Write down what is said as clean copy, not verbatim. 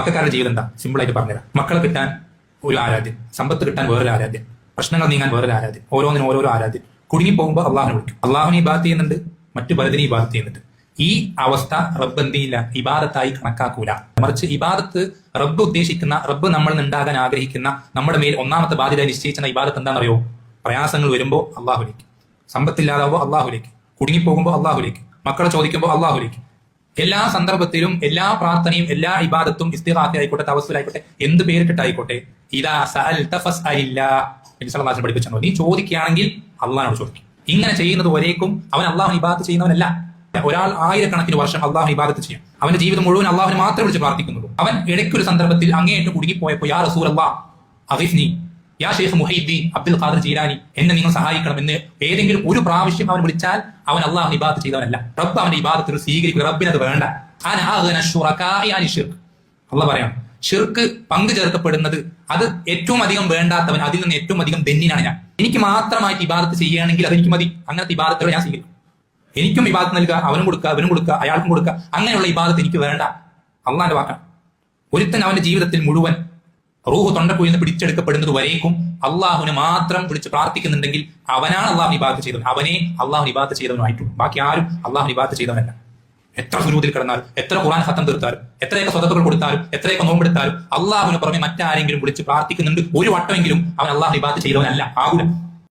മക്കാരുടെ ജീവിതം എന്താ? സിമ്പിളായിട്ട് പറഞ്ഞുതരാം. മക്കളെ കിട്ടാൻ ഒരു ആരാധ്യം, സമ്പത്ത് കിട്ടാൻ വേറൊരു ആരാധ്യം, പ്രശ്നങ്ങൾ നീങ്ങാൻ വേറൊരു ആരാധ്യം, ഓരോന്നിനും ഓരോരോ ആരാധ്യം. കുടുങ്ങി പോകുമ്പോൾ അള്ളാഹിനെ വിളിക്കും. അള്ളാഹുനെ ഇബാദത്ത് ചെയ്യുന്നുണ്ട്, മറ്റു പലതിനെ ഇബാദത്ത് ചെയ്യുന്നുണ്ട്. ഈ അവസ്ഥ റബ്ബ് എന്ത് ചെയ്യില്ല, ഇബാദത്തായി കണക്കാക്കൂല. മറിച്ച് ഇബാദത്ത് റബ്ബ് ഉദ്ദേശിക്കുന്ന, റബ്ബ് നമ്മളിൽ ഉണ്ടാകാൻ ആഗ്രഹിക്കുന്ന, നമ്മുടെ മേൽ ഒന്നാമത്തെ ബാധ്യത നിശ്ചയിച്ച ഇബാദത്ത് എന്താണെന്നറിയോ? പ്രയാസങ്ങൾ വരുമ്പോൾ അള്ളാഹുലേക്ക്, സമ്പത്തില്ലാതാവുമ്പോൾ അള്ളാഹുലേക്ക്, കുടുങ്ങിപ്പോകുമ്പോൾ അള്ളാഹുലേക്ക്, മക്കളെ ചോദിക്കുമ്പോൾ അള്ളാഹുലേക്ക്. എല്ലാ സന്ദർഭത്തിലും എല്ലാ പ്രാർത്ഥനയും എല്ലാ ഇബാദത്തും ഇസ്തിഗാസ ആയിക്കോട്ടെ, തവസ്സുൽ ആയിക്കോട്ടെ, എന്ത് പേരിട്ടിട്ടായിക്കോട്ടെ, ഇദാ സഅൽത ഫസ്അലില്ലാ, നബി സല്ലല്ലാഹു അലൈഹി വസല്ലം പഠിപ്പിച്ചു. നീ ചോദിക്കുകയാണെങ്കിൽ അള്ളാഹിനോട് ചോദിക്കും. ഇങ്ങനെ ചെയ്യുന്നത് വരേക്കും അവൻ അള്ളാഹുവിനെ ഇബാദത്ത് ചെയ്യുന്നവനല്ല. ഒരാൾ ആയിരക്കണക്കിന് വർഷം അള്ളാഹുവിനെ ഇബാദത്ത് ചെയ്യും, അവന്റെ ജീവിതം മുഴുവൻ അള്ളാഹുവിനെ മാത്രമേ വിളിച്ച് പ്രാർത്ഥിക്കുന്നുള്ളൂ. അവൻ ഇടയ്ക്കൊരു സന്ദർഭത്തിൽ അങ്ങേയറ്റം കുടുങ്ങിപ്പോയപ്പോൾ യാ റസൂലല്ലാഹ് അഗിസ്നി, യാ ഷെയ്ഖ് മുഹീദ്ദീൻ അബ്ദുൽ ഖാദിർ ജീലാനി, എന്നെ നിങ്ങൾ സഹായിക്കണം എന്ന് ഏതെങ്കിലും ഒരു പ്രാവശ്യം അവൻ വിളിച്ചാൽ അവൻ അള്ളാഹുവിനെ ഇബാദത്ത് ചെയ്തവനല്ല. റബ്ബ് അവന്റെ ഇബാദത്തിൽ സ്വീകരിക്കും. റബ്ബിനത് വേണ്ട. അള്ളാഹ് പറയാം, ഷിർക്ക് പങ്കു ചേർക്കപ്പെടുന്നത് അത് ഏറ്റവും അധികം വേണ്ടാത്തവൻ, അതിൽ നിന്ന് ഏറ്റവും അധികം ധന്യനാണ് ഞാൻ. എനിക്ക് മാത്രമായിട്ട് ഇബാദത്ത് ചെയ്യുകയാണെങ്കിൽ അതെനിക്ക് മതി. അങ്ങനത്തെ ഇബാദത്തുകൾ ഞാൻ സ്വീകരിക്കും. എനിക്കും ഇബാദത്ത് നൽകുക, അവനും കൊടുക്കുക, അവനും കൊടുക്കുക, അയാൾക്കും കൊടുക്കുക, അങ്ങനെയുള്ള ഇബാദത്ത് എനിക്ക് വേണ്ട. അള്ളാന്റെ വാക്കാണ്. ഒരുത്തൻ അവന്റെ ജീവിതത്തിൽ മുഴുവൻ റൂഹ് തൊണ്ടക്കുഴിൽ നിന്ന് പിടിച്ചെടുക്കപ്പെടുന്നത് വരേക്കും അള്ളാഹുവിനെ മാത്രം വിളിച്ച് പ്രാർത്ഥിക്കുന്നുണ്ടെങ്കിൽ അവനാണ് അള്ളാഹു ഇബാദത്ത് ചെയ്തവൻ. അവനെ അള്ളാഹു ഇബാദത്ത് ചെയ്തവനായിട്ടുള്ളൂ. ബാക്കി ആരും അള്ളാഹു ഇബാദത്ത് ചെയ്തവനല്ല. എത്ര സുജൂദിൽ കിടന്നാലും, എത്ര ഖുർആൻ ഖത്തം തീർത്താലും, എത്രയൊക്കെ സ്വതക്കകൾ കൊടുത്താലും, എത്രയൊക്കെ നോമ്പെടുത്താലും, അള്ളാഹുവിനെ പുറമെ മറ്റാരെങ്കിലും വിളിച്ച് പ്രാർത്ഥിക്കുന്നുണ്ട് ഒരു വട്ടമെങ്കിലും അവൻ അള്ളാഹു ഇബാദത്ത് ചെയ്തവനല്ല, ആകൂല.